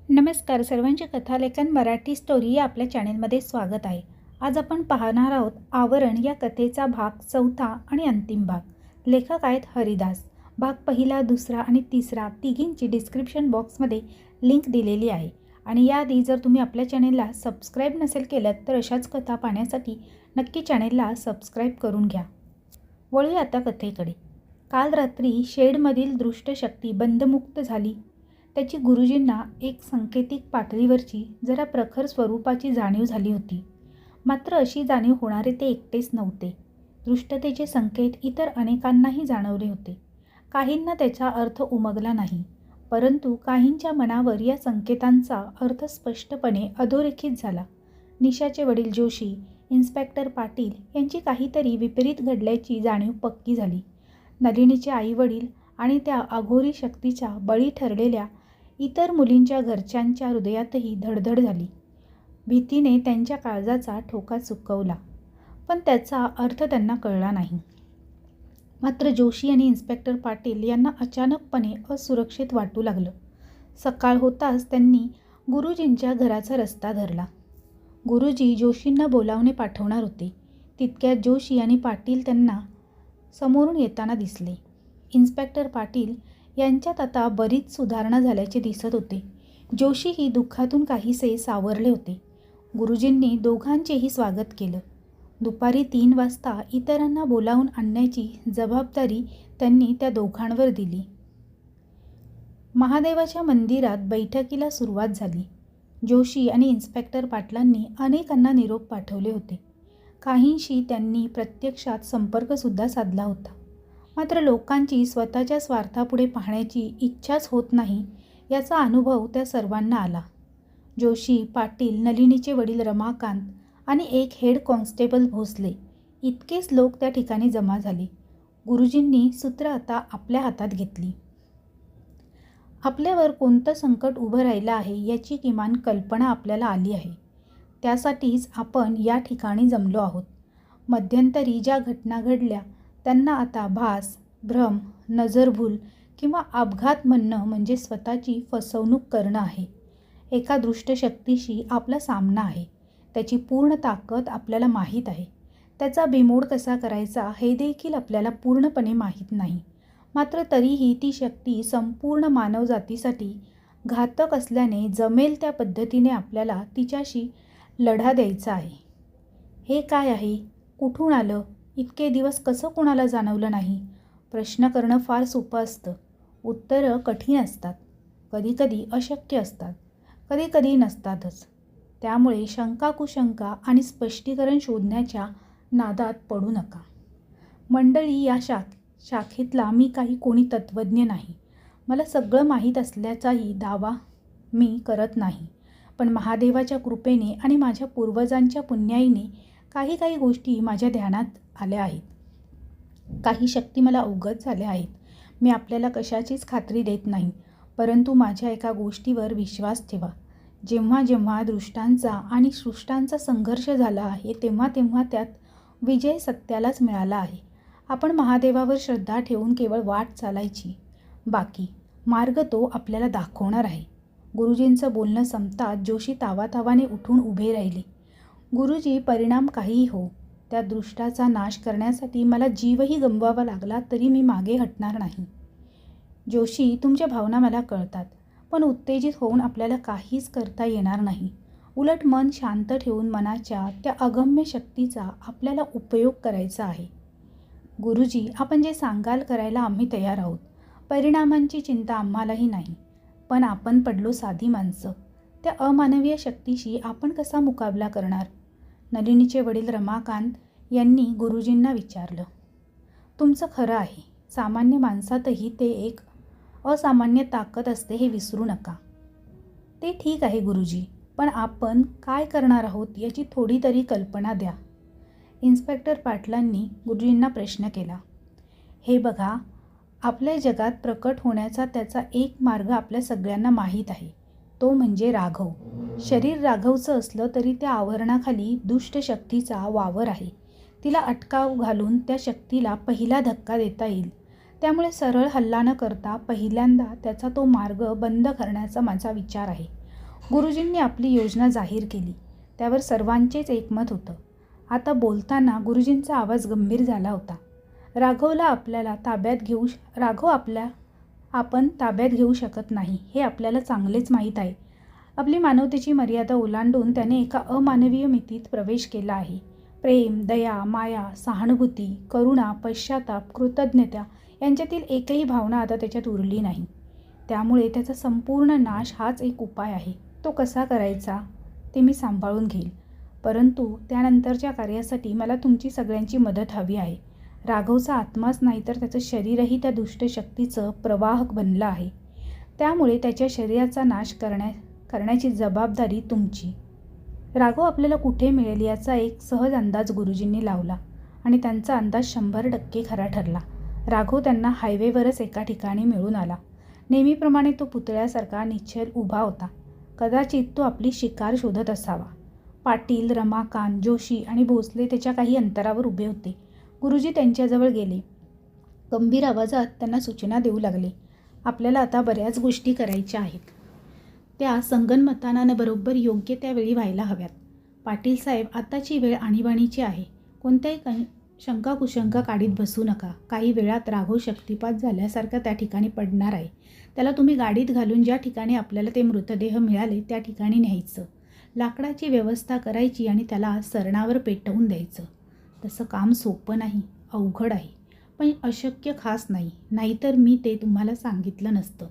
नमस्कार सर्वांचे कथालेखन मराठी स्टोरी या आपल्या चॅनेलमध्ये स्वागत आहे. आज आपण पाहणार आहोत आवरण या कथेचा भाग 4 आणि अंतिम भाग. लेखक आहेत हरिदास. भाग पहिला, दुसरा आणि तिसरा तिघींची डिस्क्रिप्शन बॉक्समध्ये लिंक दिलेली आहे. आणि याआधी जर तुम्ही आपल्या चॅनेलला सबस्क्राईब नसेल केलं तर अशाच कथा पाहण्यासाठी नक्की चॅनेलला सबस्क्राईब करून घ्या. वळूया आता कथेकडे. काल रात्री शेडमधील दृष्ट शक्ती बंधमुक्त झाली. त्याची गुरुजींना एक सांकेतिक पातळीवरची जरा प्रखर स्वरूपाची जाणीव झाली होती. मात्र अशी जाणीव होणारे ते एकटेच नव्हते. दृष्टतेचे संकेत इतर अनेकांनाही जाणवले होते. काहींना त्याचा अर्थ उमगला नाही, परंतु काहींच्या मनावर या संकेतांचा अर्थ स्पष्टपणे अधोरेखित झाला. निशाचे वडील जोशी, इन्स्पेक्टर पाटील यांची काहीतरी विपरीत घडल्याची जाणीव पक्की झाली. नलिनीचे आईवडील आणि त्या अघोरी शक्तीच्या बळी ठरलेल्या इतर मुलींच्या घरच्यांच्या हृदयातही धडधड झाली. भीतीने त्यांच्या काळजाचा ठोका चुकवला, पण त्याचा अर्थ त्यांना कळला नाही. मात्र जोशी आणि इन्स्पेक्टर पाटील यांना अचानकपणे असुरक्षित वाटू लागलं. सकाळ होताच त्यांनी गुरुजींच्या घराचा रस्ता धरला. गुरुजी जोशींना बोलावणे पाठवणार होते. तितक्यात जोशी आणि पाटील त्यांना समोरून येताना दिसले. इन्स्पेक्टर पाटील यांच्यात आता बरीच सुधारणा झाल्याचे दिसत होते. जोशीही दुःखातून काहीसे सावरले होते. गुरुजींनी दोघांचेही स्वागत केलं. दुपारी 3 वाजता इतरांना बोलावून आणण्याची जबाबदारी त्यांनी त्या दोघांवर दिली. महादेवाच्या मंदिरात बैठकीला सुरुवात झाली. जोशी आणि इन्स्पेक्टर पाटलांनी अनेकांना निरोप पाठवले होते. काहींशी त्यांनी प्रत्यक्षात संपर्कसुद्धा साधला होता. मात्र लोकांची स्वतःच्या स्वार्थापुढे पाहण्याची इच्छाच होत नाही याचा अनुभव त्या सर्वांना आला. जोशी, पाटील, नलिनीचे वडील रमाकांत आणि एक हेड कॉन्स्टेबल भोसले इतकेच लोक त्या ठिकाणी जमा झाले. गुरुजींनी सूत्र आता आपल्या हातात घेतली. आपल्यावर कोणतं संकट उभं राहिलं आहे याची किमान कल्पना आपल्याला आली आहे. त्यासाठीच आपण या ठिकाणी जमलो आहोत. मध्यंतरी ज्या घटना घडल्या त्यांना आता भास, भ्रम, नजरभूल किंवा अपघात म्हणणं म्हणजे स्वतःची फसवणूक करणं आहे. एका दृष्ट शक्तीशी आपला सामना आहे. त्याची पूर्ण ताकद आपल्याला माहीत आहे. त्याचा बिमोड कसा करायचा हे देखील आपल्याला पूर्णपणे माहीत नाही. मात्र तरीही ती शक्ती संपूर्ण मानवजातीसाठी घातक असल्याने जमेल त्या पद्धतीने आपल्याला तिच्याशी लढा द्यायचा आहे. हे काय आहे? कुठून आलं? इतके दिवस कसं कोणाला जाणवलं नाही? प्रश्न करणं फार सोपं असतं. उत्तरं कठीण असतात. कधीकधी अशक्य असतात. कधीकधी नसतातच. त्यामुळे शंका कुशंका आणि स्पष्टीकरण शोधण्याच्या नादात पडू नका. मंडळी, या शाखेतला मी काही कोणी तत्त्वज्ञ नाही. मला सगळं माहीत असल्याचाही दावा मी करत नाही. पण महादेवाच्या कृपेने आणि माझ्या पूर्वजांच्या पुण्याईने काही गोष्टी माझ्या ध्यानात आल्या आहेत. काही शक्ती मला अवगत झाल्या आहेत. मी आपल्याला कशाचीच खात्री देत नाही, परंतु माझ्या एका गोष्टीवर विश्वास ठेवा. जेव्हा जेव्हा दृष्टांचा आणि सृष्टांचा संघर्ष झाला आहे तेव्हा त्यात विजय सत्यालाच मिळाला आहे. आपण महादेवावर श्रद्धा ठेवून केवळ वाट चालायची. बाकी मार्ग तो आपल्याला दाखवणार आहे. गुरुजींचं बोलणं संपताच जोशी तावातावाने उठून उभे राहिले. गुरुजी, परिणाम काहीही हो, त्या दृष्टाचा नाश करण्यासाठी मला जीवही गमवावा लागला तरी मी मागे हटणार नाही. जोशी, तुमच्या भावना मला कळतात, पण उत्तेजित होऊन आपल्याला काहीच करता येणार नाही. उलट मन शांत ठेवून मनाच्या त्या अगम्य शक्तीचा आपल्याला उपयोग करायचा आहे. गुरुजी, आपण जे सांगाल करायला आम्ही तयार आहोत. परिणामांची चिंता आम्हालाही नाही. पण आपण पडलो साधी माणसं. त्या अमानवीय शक्तीशी आपण कसा मुकाबला करणार? नलिनीचे वडील रमाकांत यांनी गुरुजींना विचारलं. तुमचं खरं आहे. सामान्य माणसातही ते एक असामान्य ताकद असते हे विसरू नका. ते ठीक आहे गुरुजी, पण आपण काय करणार आहोत याची थोडी तरी कल्पना द्या. इन्स्पेक्टर पाटलांनी गुरुजींना प्रश्न केला. हे बघा, आपल्या जगात प्रकट होण्याचा त्याचा एक मार्ग आपल्या सगळ्यांना माहीत आहे. तो म्हणजे राघव. शरीर राघवचं असलं तरी त्या आवरणाखाली दुष्ट शक्तीचा वावर आहे. तिला अटकाव घालून त्या शक्तीला पहिला धक्का देता येईल. त्यामुळे सरळ हल्ला न करता पहिल्यांदा त्याचा तो मार्ग बंद करण्याचा माझा विचार आहे. गुरुजींनी आपली योजना जाहीर केली. त्यावर सर्वांचेच एकमत होतं. आता बोलताना गुरुजींचा आवाज गंभीर झाला होता. आपण ताब्यात घेऊ शकत नाही हे आपल्याला चांगलेच माहीत आहे. आपली मानवतेची मर्यादा ओलांडून त्याने एका अमानवीय मितीत प्रवेश केला आहे. प्रेम, दया, माया, सहानुभूती, करुणा, पश्चाताप, कृतज्ञता यांच्यातील एकही भावना आता त्याच्यात उरली नाही. त्यामुळे त्याचा संपूर्ण नाश हाच एक उपाय आहे. तो कसा करायचा ते मी सांभाळून घेईल, परंतु त्यानंतरच्या कार्यासाठी मला तुमची सगळ्यांची मदत हवी आहे. राघवचा आत्माच नाही तर त्याचं शरीरही त्या दुष्ट शक्तीचं प्रवाहक बनलं आहे. त्यामुळे त्याच्या शरीराचा नाश करण्याची जबाबदारी तुमची. राघव आपल्याला कुठे मिळेल याचा एक सहज अंदाज गुरुजींनी लावला आणि त्यांचा अंदाज 100% खरा ठरला. राघव त्यांना हायवेवरच एका ठिकाणी मिळून आला. नेहमीप्रमाणे तो पुतळ्यासारखा निश्चल उभा होता. कदाचित तो आपली शिकार शोधत असावा. पाटील, रमाकांत, जोशी आणि भोसले त्याच्या काही अंतरावर उभे होते. गुरुजी त्यांच्याजवळ गेले. गंभीर आवाजात त्यांना सूचना देऊ लागले. आपल्याला आता बऱ्याच गोष्टी करायच्या आहेत. त्या संगनमतानं बरोबर योग्य त्या वेळी व्हायला हव्यात. पाटील साहेब, आताची वेळ आणीबाणीची आहे. कोणत्याही शंका कुशंका काढीत बसू नका. काही वेळात राघव शक्तिपात झाल्यासारखा त्या ठिकाणी पडणार आहे. त्याला तुम्ही गाडीत घालून ज्या ठिकाणी आपल्याला ते मृतदेह मिळाले त्या ठिकाणी न्यायचं. लाकडाची व्यवस्था करायची आणि त्याला सरणावर पेटवून द्यायचं. तसं काम सोपं नाही, अवघड आहे, पण अशक्य खास नाही. नाहीतर मी ते तुम्हाला सांगितलं नसतं.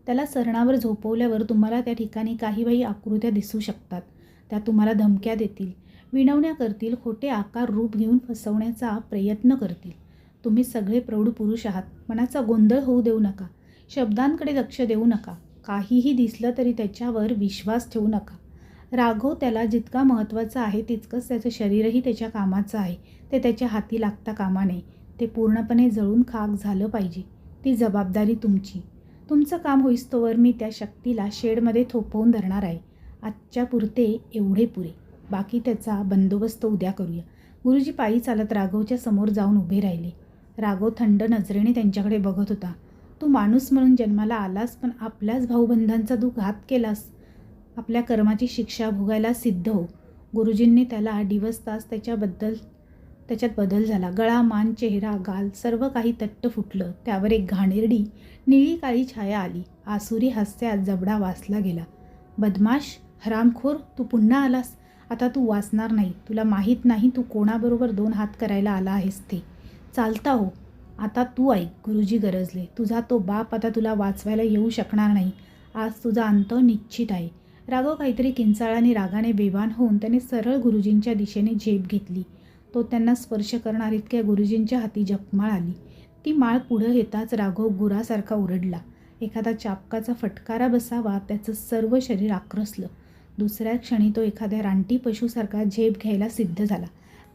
त्याला सरणावर झोपवल्यावर तुम्हाला त्या ठिकाणी काही बाई आकृत्या दिसू शकतात. त्या तुम्हाला धमक्या देतील, विनवण्या करतील, खोटे आकार रूप घेऊन फसवण्याचा प्रयत्न करतील. तुम्ही सगळे प्रौढ पुरुष आहात. मनाचा गोंधळ होऊ देऊ नका. शब्दांकडे लक्ष देऊ नका. काहीही दिसलं तरी त्याच्यावर विश्वास ठेवू नका. राघव त्याला जितका महत्त्वाचा आहे तितकंच त्याचं शरीरही त्याच्या कामाचं आहे. ते त्याच्या हाती लागता कामा नये. ते पूर्णपणे जळून खाक झालं पाहिजे. ती जबाबदारी तुमची. तुमचं काम होईस्तोवर मी त्या शक्तीला शेडमध्ये थोपवून धरणार आहे. आजच्या पुरते एवढे पुरे. बाकी त्याचा बंदोबस्त उद्या करूया. गुरुजी पायी चालत राघवच्या समोर जाऊन उभे राहिले. राघव थंड नजरेने त्यांच्याकडे बघत होता. तू माणूस म्हणून जन्माला आलास, पण आपल्याच भाऊबंधांचा तू घात केलास. आपल्या कर्माची शिक्षा भोगायला सिद्ध हो. गुरुजींनी त्याला डिवचताच त्याच्यात बदल झाला. गळा, मान, चेहरा, गाल सर्व काही तट्ट फुटलं. त्यावर एक घाणेरडी निळी काळी छाया आली. आसुरी हास्यात जबडा वाचला गेला. बदमाश, हरामखोर, तू पुन्हा आलास. आता तू वाचणार नाही. तुला माहीत नाही तू कोणाबरोबर 2 हात करायला आला आहेस ते. चालता हो. आता तू ऐक. गुरुजी गरजले. तुझा तो बाप आता तुला वाचवायला येऊ शकणार नाही. आज तुझा अंत निश्चित आहे. राघव काहीतरी किंचाळाने रागाने बेभान होऊन त्याने सरळ गुरुजींच्या दिशेने झेप घेतली. तो त्यांना स्पर्श करणार इतक्या गुरुजींच्या हाती जपमाळ आली. ती माळ पुढं येताच राघव गुरासारखा ओरडला. एखादा चापकाचा फटकारा बसावा त्याचं सर्व शरीर आक्रसलं. दुसऱ्या क्षणी तो एखाद्या रानटी पशुसारखा झेप घ्यायला सिद्ध झाला.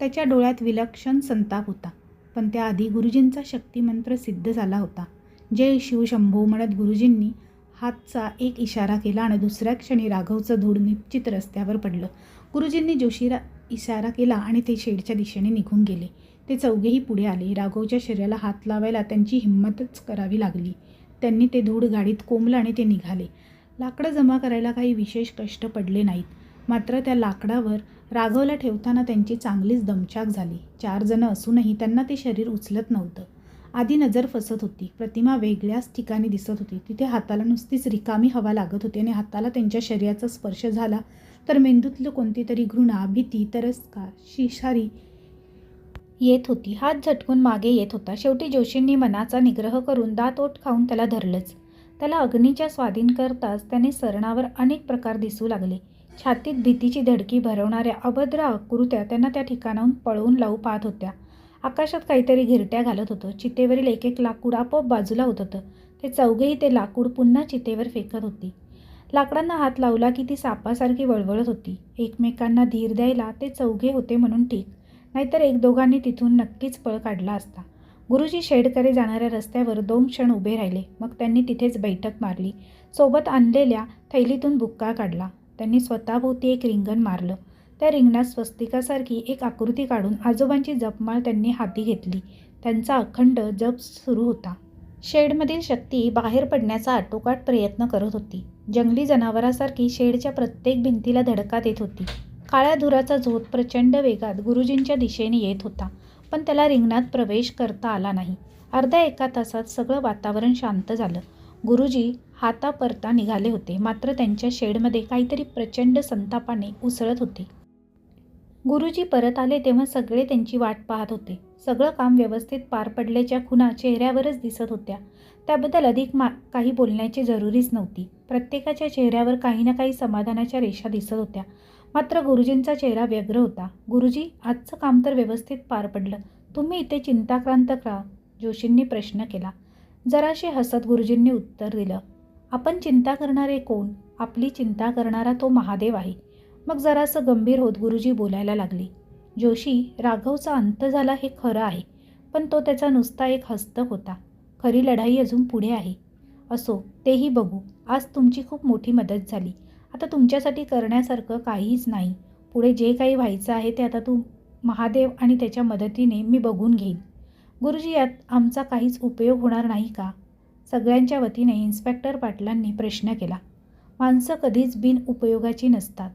त्याच्या डोळ्यात विलक्षण संताप होता. पण त्याआधी गुरुजींचा शक्तिमंत्र सिद्ध झाला होता. जय शिव शंभो म्हणत गुरुजींनी हातचा एक इशारा केला आणि दुसऱ्या क्षणी राघवचं धूळ निश्चित रस्त्यावर पडलं. गुरुजींनी जोशीला इशारा केला आणि ते शेडच्या दिशेने निघून गेले. ते चौघेही पुढे आले. राघवच्या शरीराला हात लावायला त्यांची हिंमतच करावी लागली. त्यांनी ते धूळ गाडीत कोंबलं आणि ते निघाले. लाकडं जमा करायला काही विशेष कष्ट पडले नाहीत. मात्र त्या लाकडावर राघवला ठेवताना त्यांची चांगलीच दमछाक झाली. 4 जणं असूनही त्यांना ते शरीर उचलत नव्हतं. आधी नजर फसत होती. प्रतिमा वेगळ्याच ठिकाणी दिसत होती. तिथे हाताला नुसतीच रिकामी हवा लागत होती आणि हाताला त्यांच्या शरीराचा स्पर्श झाला तर मेंदूतलं कोणती तरी घृणा, भीती, तिरस्कार, शिशारी येत होती. हात झटकून मागे येत होता. शेवटी जोशींनी मनाचा निग्रह करून दात ओठ खाऊन त्याला धरलंच. त्याला अग्नीच्या स्वाधीन करताच त्याने सरणावर अनेक प्रकार दिसू लागले. छातीत भीतीची धडकी भरवणाऱ्या अभद्र आकृत्या त्यांना त्या ठिकाणाहून पळवून लावू पाहत होत्या. आकाशात काहीतरी घिरट्या घालत होतं. चितेवरील एक एक लाकूड आपोआप बाजूला होत होतं. ते चौघेही ते लाकूड पुन्हा चितेवर फेकत होती. लाकडांना हात लावला की ती सापासारखी वळवळत होती. एकमेकांना धीर द्यायला ते चौघे होते म्हणून ठीक, नाहीतर 1-2घांनी तिथून नक्कीच पळ काढला असता. गुरुजी शेडकडे जाणाऱ्या रस्त्यावर 2 क्षण उभे राहिले. मग त्यांनी तिथेच बैठक मारली. सोबत आणलेल्या थैलीतून बुक्का काढला. त्यांनी स्वतःभोवती एक रिंगण मारलं. त्या रिंगणात स्वस्तिकासारखी एक आकृती काढून आजोबांची जपमाळ त्यांनी हाती घेतली. त्यांचा अखंड जप सुरू होता. शेडमधील शक्ती बाहेर पडण्याचा आटोकाट प्रयत्न करत होती. जंगली जनावरासारखी शेडच्या प्रत्येक भिंतीला धडका देत होती. काळ्या धुराचा झोत प्रचंड वेगात गुरुजींच्या दिशेने येत होता, पण त्याला रिंगणात प्रवेश करता आला नाही. अर्ध्या एका तासात सगळं वातावरण शांत झालं. गुरुजी हातापरता निघाले होते, मात्र त्यांच्या शेडमध्ये काहीतरी प्रचंड संतापाने उसळत होते. गुरुजी परत आले तेव्हा सगळे त्यांची वाट पाहत होते. सगळं काम व्यवस्थित पार पडल्याच्या खुणा चेहऱ्यावरच दिसत होत्या. त्याबद्दल अधिक काही बोलण्याची जरुरीच नव्हती. प्रत्येकाच्या चेहऱ्यावर काही ना काही समाधानाच्या रेषा दिसत होत्या. मात्र गुरुजींचा चेहरा व्यग्र होता. गुरुजी, आजचं काम तर व्यवस्थित पार पडलं, तुम्ही इथे चिंताक्रांत का? जोशींनी प्रश्न केला. जराशे हसत गुरुजींनी उत्तर दिलं, आपण चिंता करणारे कोण? आपली चिंता करणारा तो महादेव आहे. मग जरासं गंभीर होत गुरुजी बोलायला लागले. जोशी, राघवचा अंत झाला हे खरं आहे, पण तो त्याचा नुसता एक हस्तक होता. खरी लढाई अजून पुढे आहे. असो, तेही बघू. आज तुमची खूप मोठी मदत झाली. आता तुमच्यासाठी करण्यासारखं काहीच नाही. पुढे जे काही व्हायचं आहे ते आता महादेव आणि त्याच्या मदतीने मी बघून घेईन. गुरुजी, यात आमचा काहीच उपयोग होणार नाही का? सगळ्यांच्या वतीने इन्स्पेक्टर पाटलांनी प्रश्न केला. माणसं कधीच बिनउपयोगाची नसतात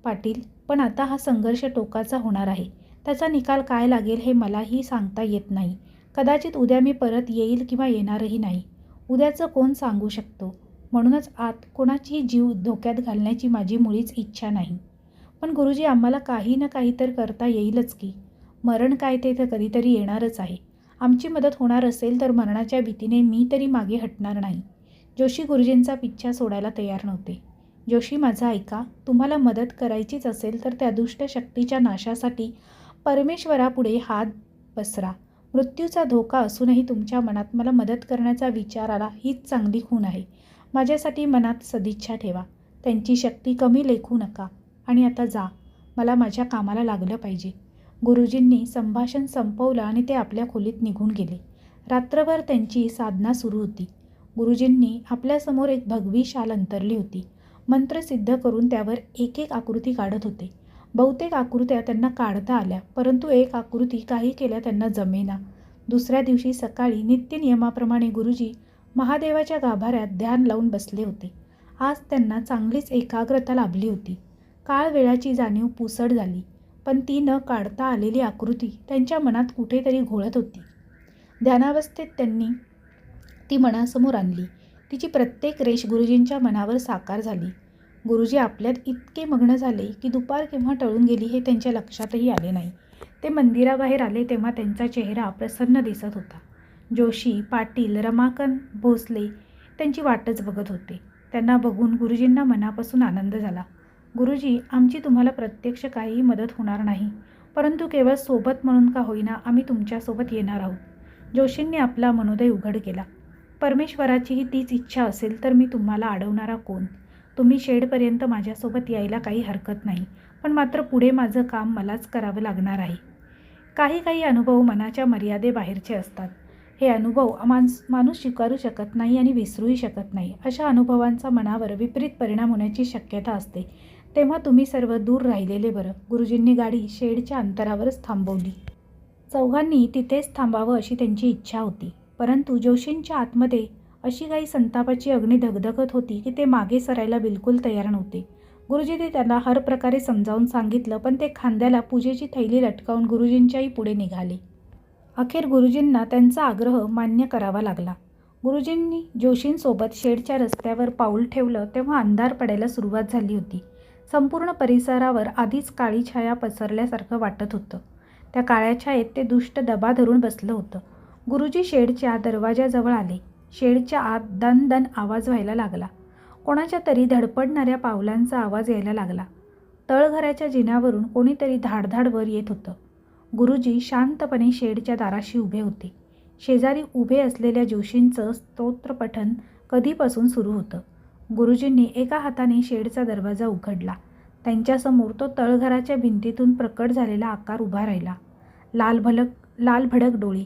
पाटील, पण आता हा संघर्ष टोकाचा होणार आहे. त्याचा निकाल काय लागेल हे मलाही सांगता येत नाही. कदाचित उद्या मी परत येईल किंवा येणारही नाही. उद्याचं कोण सांगू शकतो. म्हणूनच आत कोणाचीही जीव धोक्यात घालण्याची माझी मुळीच इच्छा नाही. पण गुरुजी, आम्हाला काही ना काही तर करता येईलच की. मरण काय ते तर कधीतरी येणारच आहे. आमची मदत होणार असेल तर मरणाच्या भीतीने मी तरी मागे हटणार नाही. जोशी गुरुजींचा पिच्छा सोडायला तयार नव्हते. जोशी, माझं ऐका. तुम्हाला मदत करायचीच असेल तर त्या दुष्ट शक्तीच्या नाशासाठी परमेश्वरापुढे हात पसरा. मृत्यूचा धोका असूनही तुमच्या मनात मला मदत करण्याचा विचार आला हीच चांगली खूण आहे. माझ्यासाठी मनात सदिच्छा ठेवा. त्यांची शक्ती कमी लेखू नका. आणि आता जा. मला माझ्या कामाला लागलं पाहिजे. गुरुजींनी संभाषण संपवलं आणि ते आपल्या खोलीत निघून गेले. रात्रभर त्यांची साधना सुरू होती. गुरुजींनी आपल्यासमोर एक भगवी शाल अंतरली होती. मंत्र सिद्ध करून त्यावर एक एक आकृती काढत होते. बहुतेक आकृत्या त्यांना काढता आल्या, परंतु एक आकृती काही केल्या त्यांना जमेना. दुसऱ्या दिवशी सकाळी नित्यनियमाप्रमाणे गुरुजी महादेवाच्या गाभाऱ्यात ध्यान लावून बसले होते. आज त्यांना चांगलीच एकाग्रता लाभली होती. काळ वेळाची जाणीव पुसट झाली, पण ती न काढता आलेली आकृती त्यांच्या मनात कुठेतरी घोळत होती. ध्यानावस्थेत त्यांनी ती मनासमोर आणली. तिची प्रत्येक रेष गुरुजींच्या मनावर साकार झाली. गुरुजी आपल्यात इतके मग्न झाले की दुपार केव्हा टळून गेली हे त्यांच्या लक्षातही आले नाही. ते मंदिराबाहेर आले तेव्हा त्यांचा चेहरा प्रसन्न दिसत होता. जोशी, पाटील, रमाकांत भोसले त्यांची वाटच बघत होते. त्यांना बघून गुरुजींना मनापासून आनंद झाला. गुरुजी, आमची तुम्हाला प्रत्यक्ष काहीही मदत होणार नाही, परंतु केवळ सोबत म्हणून का होईना आम्ही तुमच्यासोबत येणार आहोत. जोशींनी आपला मनोदय उघड केला. परमेश्वराचीही तीच इच्छा असेल तर मी तुम्हाला अडवणारा कोण? तुम्ही शेडपर्यंत माझ्यासोबत यायला काही हरकत नाही, पण मात्र पुढे माझं काम मलाच करावं लागणार आहे. काही अनुभव मनाच्या मर्यादेबाहेरचे असतात. हे अनुभव माणूस स्वीकारू शकत नाही आणि विसरूही शकत नाही. अशा अनुभवांचा मनावर विपरीत परिणाम होण्याची शक्यता असते. तेव्हा तुम्ही सर्व दूर राहिलेले बरं. गुरुजींनी गाडी शेडच्या अंतरावरच थांबवली. चौघांनी तिथेच थांबावं अशी त्यांची इच्छा होती, परंतु जोशींच्या आतमध्ये अशी काही संतापाची अग्नी धगधगत होती की ते मागे सरायला बिलकुल तयार नव्हते. गुरुजींनी त्यांना हर प्रकारे समजावून सांगितलं, पण ते खांद्याला पूजेची थैली लटकावून गुरुजींच्याही पुढे निघाले. अखेर गुरुजींना त्यांचा आग्रह मान्य करावा लागला. गुरुजींनी जोशींसोबत शेडच्या रस्त्यावर पाऊल ठेवलं तेव्हा अंधार पडायला सुरुवात झाली होती. संपूर्ण परिसरावर आधीच काळी छाया पसरल्यासारखं वाटत होतं. त्या काळ्या छायेत ते दुष्ट दबा धरून बसलं होतं. गुरुजी शेडच्या दरवाजाजवळ आले. शेडच्या आत दन दन आवाज व्हायला लागला. कोणाच्या तरी धडपडणाऱ्या पावलांचा आवाज यायला लागला. तळघराच्या जिन्यावरून कोणीतरी धाडधाड वर येत होतं. गुरुजी शांतपणे शेडच्या दाराशी उभे होते. शेजारी उभे असलेल्या जोशींचं स्तोत्रपठण कधीपासून सुरू होतं. गुरुजींनी एका हाताने शेडचा दरवाजा उघडला. त्यांच्यासमोर तो तळघराच्या भिंतीतून प्रकट झालेला आकार उभा राहिला. लाल भडक डोळे,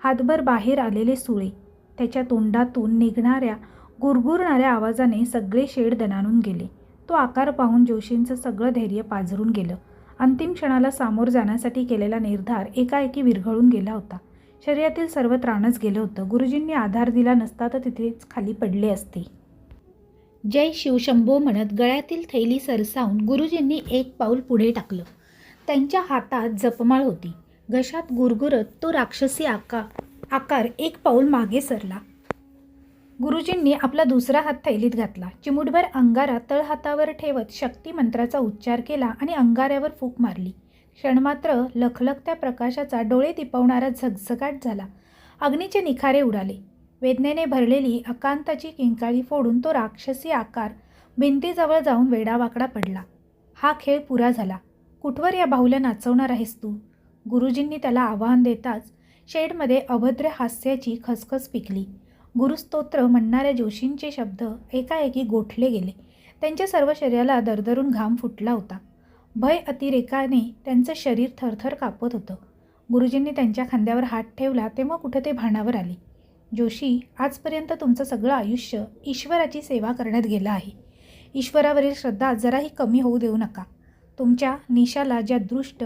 हातभर बाहेर आलेले सुळे. त्याच्या तोंडातून निघणाऱ्या गुरगुरणाऱ्या आवाजाने सगळे शेड दणाणून गेले. तो आकार पाहून जोशींचं सगळं धैर्य पाझरून गेलं. अंतिम क्षणाला सामोर जाण्यासाठी केलेला निर्धार एकाएकी विरघळून गेला होता. शरीरातील सर्व त्राणच गेलं होतं. गुरुजींनी आधार दिला नसता तर तिथेच खाली पडले असते. जय शिवशंभो म्हणत गळ्यातील थैली सरसावून गुरुजींनी एक पाऊल पुढे टाकलं. त्यांच्या हातात जपमाळ होती. घशात गुरगुरत तो राक्षसी आकार एक पाऊल मागे सरला. गुरुजींनी आपला दुसरा हात थैलीत घातला. चिमूटभर अंगारा तळहातावर ठेवत शक्ती मंत्राचा उच्चार केला आणि अंगाऱ्यावर फूक मारली. क्षणमात्र लखलखत्या प्रकाशाचा डोळे दिपवणारा झगझगाट झाला. अग्नीचे निखारे उडाले. वेदनेने भरलेली अकांताची किंकाळी फोडून तो राक्षसी आकार भिंतीजवळ जाऊन वेडावाकडा पडला. हा खेळ पुरा झाला. कुठवर या बाहुल्या नाचवणार आहेस तू? गुरुजींनी त्याला आवाहन देताच शेडमध्ये अभद्र हास्याची खसखस पिकली. गुरुस्तोत्र म्हणणाऱ्या जोशींचे शब्द एकाएकी गोठले गेले. त्यांच्या सर्व शरीराला दरदरून घाम फुटला होता. भय अतिरेकाने त्यांचं शरीर थरथर कापत होतं. गुरुजींनी त्यांच्या खांद्यावर हात ठेवला तेव्हा कुठं ते भानावर आले. जोशी, आजपर्यंत तुमचं सगळं आयुष्य ईश्वराची सेवा करण्यात गेलं आहे. ईश्वरावरील श्रद्धा जराही कमी होऊ देऊ नका. तुमच्या निशाला ज्या दृष्ट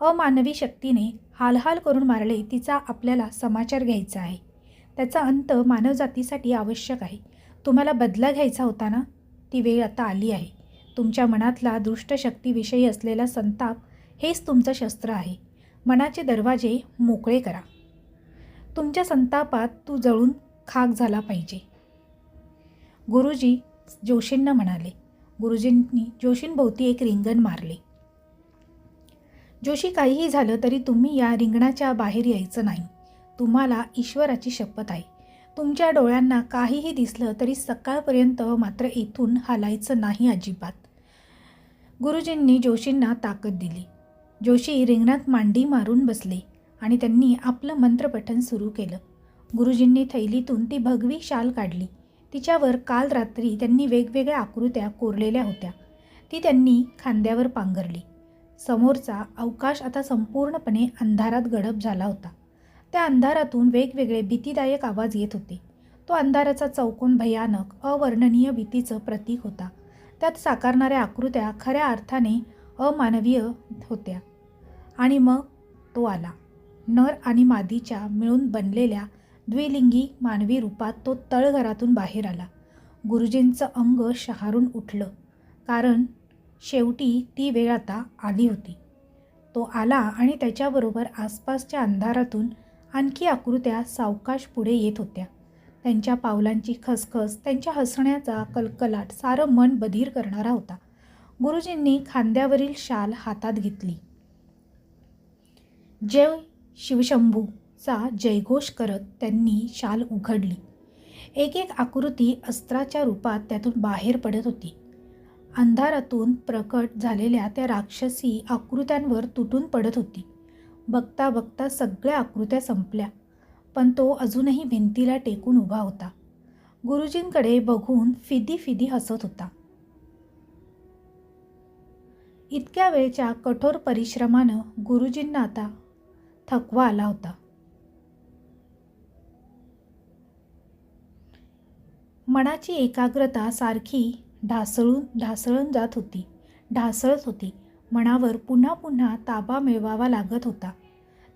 अमानवी शक्तीने हालहाल करून मारले तिचा आपल्याला समाचार घ्यायचा आहे. त्याचा अंत मानवजातीसाठी आवश्यक आहे. तुम्हाला बदला घ्यायचा होता ना? ती वेळ आता आली आहे. तुमच्या मनातला दुष्ट शक्तीविषयी असलेला संताप हेच तुमचं शस्त्र आहे. मनाचे दरवाजे मोकळे करा. तुमच्या संतापात तू जळून खाक झाला पाहिजे. गुरुजी जोशींना म्हणाले. गुरुजींनी जोशींभोवती एक रिंगण मारले. जोशी, काहीही झालं तरी तुम्ही या रिंगणाच्या बाहेर यायचं नाही. तुम्हाला ईश्वराची शपथ आहे. तुमच्या डोळ्यांना काहीही दिसलं तरी सकाळपर्यंत मात्र इथून हालायचं नाही अजिबात. गुरुजींनी जोशींना ताकद दिली. जोशी रिंगणात मांडी मारून बसले आणि त्यांनी आपलं मंत्रपठण सुरू केलं. गुरुजींनी थैलीतून ती भगवी शाल काढली. तिच्यावर काल रात्री त्यांनी वेगवेगळ्या आकृत्या कोरलेल्या होत्या. ती त्यांनी खांद्यावर पांघरली. समोरचा अवकाश आता संपूर्णपणे अंधारात गडप झाला होता. त्या अंधारातून वेगवेगळे भीतीदायक आवाज येत होते. तो अंधाराचा चौकोन भयानक अवर्णनीय भीतीचं प्रतीक होता. त्यात साकारणाऱ्या आकृत्या खऱ्या अर्थाने अमानवीय होत्या. आणि मग तो आला. नर आणि मादीच्या मिळून बनलेल्या द्विलिंगी मानवी रूपात तो तळघरातून बाहेर आला. गुरुजींचं अंग शहारून उठलं, कारण शेवटी ती वेळ आता आली होती. तो आला आणि त्याच्याबरोबर आसपासच्या अंधारातून आणखी आकृत्या सावकाश पुढे येत होत्या. त्यांच्या पावलांची खसखस, त्यांच्या हसण्याचा कलकलाट सारं मन बधीर करणारा होता. गुरुजींनी खांद्यावरील शाल हातात घेतली. जय शिवशंभूचा जयघोष करत त्यांनी शाल उघडली. एक एक आकृती अस्त्राच्या रूपात त्यातून बाहेर पडत होती. अंधारातून प्रकट झालेल्या त्या राक्षसी आकृत्यांवर तुटून पडत होती. बघता बघता सगळ्या आकृत्या संपल्या, पण तो अजूनही भिंतीला टेकून उभा होता. गुरुजींकडे बघून फिदी फिदी हसत होता. इतक्या वेळच्या कठोर परिश्रमानं गुरुजींना आता थकवा आला होता. मनाची एकाग्रता सारखी ढासळत होती. मनावर पुन्हा पुन्हा ताबा मिळवावा लागत होता.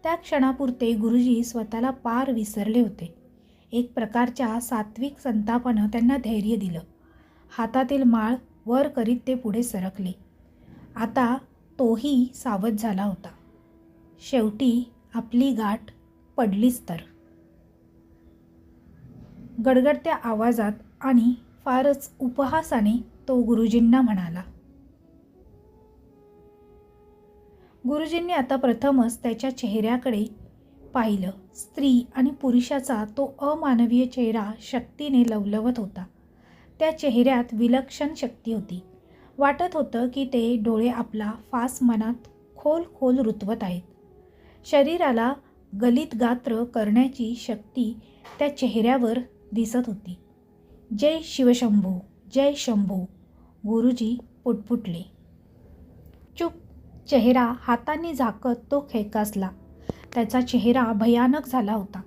त्या क्षणापुरते गुरुजी स्वतःला पार विसरले होते. एक प्रकारच्या सात्विक संतापानं त्यांना धैर्य दिलं. हातातील माळ वर करीत ते पुढे सरकले. आता तोही सावध झाला होता. शेवटी आपली गाठ पडलीच तर. गडगडत्या आवाजात आणि फारच उपहासाने तो गुरुजींना म्हणाला. गुरुजींनी आता प्रथमच त्याच्या चेहऱ्याकडे पाहिलं. स्त्री आणि पुरुषाचा तो अमानवीय चेहरा शक्तीने लवलवत होता. त्या चेहऱ्यात विलक्षण शक्ती होती. वाटत होतं की ते डोळे आपला फास मनात खोल खोल रुतवत आहेत. शरीराला गलित गात्र करण्याची शक्ती त्या चेहऱ्यावर दिसत होती. जय शिवशंभू, जय शंभू, गुरुजी पुटपुटले. चूप. चेहरा हातांनी झाकत तो खेकासला. त्याचा चेहरा भयानक झाला होता.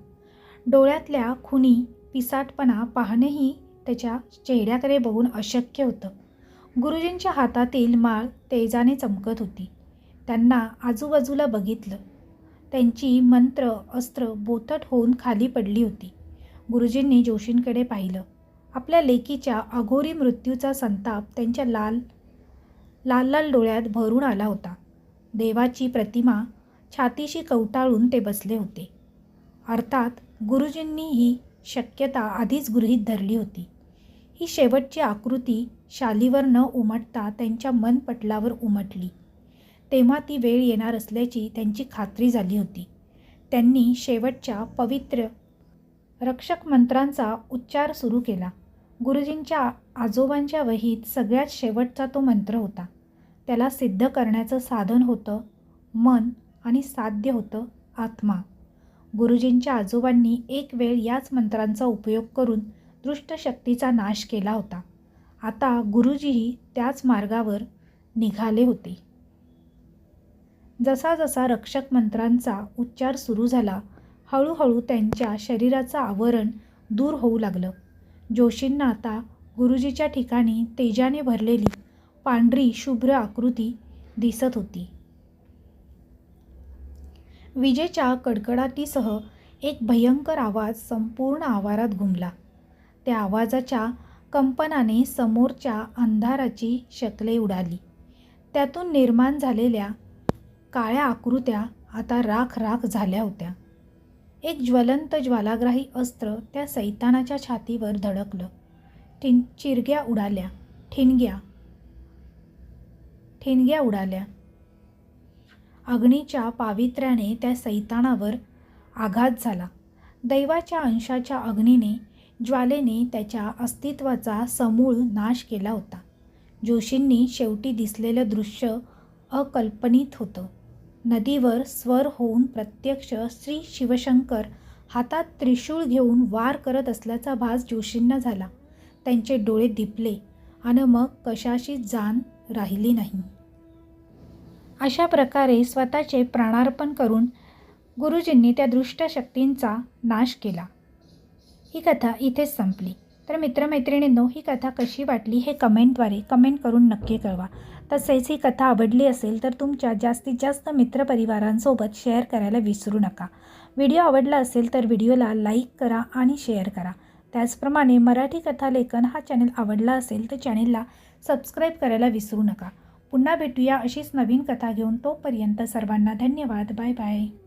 डोळ्यातल्या खुनी पिसाटपणा पाहणेही त्याच्या चेहऱ्याकडे बघून अशक्य होतं. गुरुजींच्या हातातील माळ तेजाने चमकत होती. त्यांना आजूबाजूला बघितलं. त्यांची मंत्र अस्त्र बोथट होऊन खाली पडली होती. गुरुजींनी जोशींकडे पाहिलं. आपल्या लेकीच्या अघोरी मृत्यूचा संताप त्यांच्या लाल लाल डोळ्यात भरून आला होता. देवाची प्रतिमा छातीशी कवटाळून ते बसले होते. अर्थात गुरुजींनी ही शक्यता आधीच गृहीत धरली होती. ही शेवटची आकृती शालीवर न उमटता त्यांच्या मनपटलावर उमटली तेव्हा ती वेळ येणार असल्याची त्यांची खात्री झाली होती. त्यांनी शेवटच्या पवित्र रक्षक मंत्रांचा उच्चार सुरू केला. गुरुजींच्या आजोबांच्या वहीत सगळ्यात शेवटचा तो मंत्र होता. त्याला सिद्ध करण्याचं साधन होतं मन आणि साध्य होतं आत्मा. गुरुजींच्या आजोबांनी एक वेळ याच मंत्रांचा उपयोग करून दुष्ट शक्तीचा नाश केला होता. आता गुरुजीही त्याच मार्गावर निघाले होते. जसा जसा रक्षक मंत्रांचा उच्चार सुरू झाला हळूहळू त्यांच्या शरीराचं आवरण दूर होऊ लागलं. जोशींना आता गुरुजीच्या ठिकाणी तेजाने भरलेली पांढरी शुभ्र आकृती दिसत होती. विजेच्या कडकडाटीसह एक भयंकर आवाज संपूर्ण आवारात घुमला. त्या आवाजाच्या कंपनाने समोरच्या अंधाराची शकले उडाली. त्यातून निर्माण झालेल्या काळ्या आकृत्या आता राख राख झाल्या होत्या. एक ज्वलंत ज्वालाग्राही अस्त्र त्या सैतानाच्या छातीवर धडकलं. चिरग्या उडाल्या, ठिणग्या उडाल्या. अग्नीच्या पावित्र्याने त्या सैतानावर आघात झाला. दैवाच्या अंशाच्या अग्नीने ज्वालेने त्याच्या अस्तित्वाचा समूळ नाश केला होता. जोशींनी शेवटी दिसलेलं दृश्य अकल्पनित होतं. नदीवर स्वर होऊन प्रत्यक्ष श्री शिवशंकर हातात त्रिशूळ घेऊन वार करत असल्याचा भास जोशींना झाला. त्यांचे डोळे दिपले आणि मग कशाची जाण राहिली नाही. अशा प्रकारे स्वतःचे प्राणार्पण करून गुरुजींनी त्या दुष्ट शक्तींचा नाश केला. ही कथा इथेच संपली. तर मित्रमैत्रिणींनो, ही कथा कशी वाटली हे कमेंटद्वारे कमेंट करून नक्की कळवा. तसेच ही कथा आवडली असेल तर तुमच्या जास्तीत जास्त मित्रपरिवारांसोबत शेअर करायला विसरू नका. व्हिडिओ आवडला असेल तर व्हिडिओला लाईक करा आणि शेअर करा. त्याचप्रमाणे मराठी कथालेखन हा चॅनल आवडला असेल तर चॅनलला सबस्क्राईब करायला विसरू नका. पुन्हा भेटूया अशीच नवीन कथा घेऊन. तोपर्यंत सर्वांना धन्यवाद. Bye bye.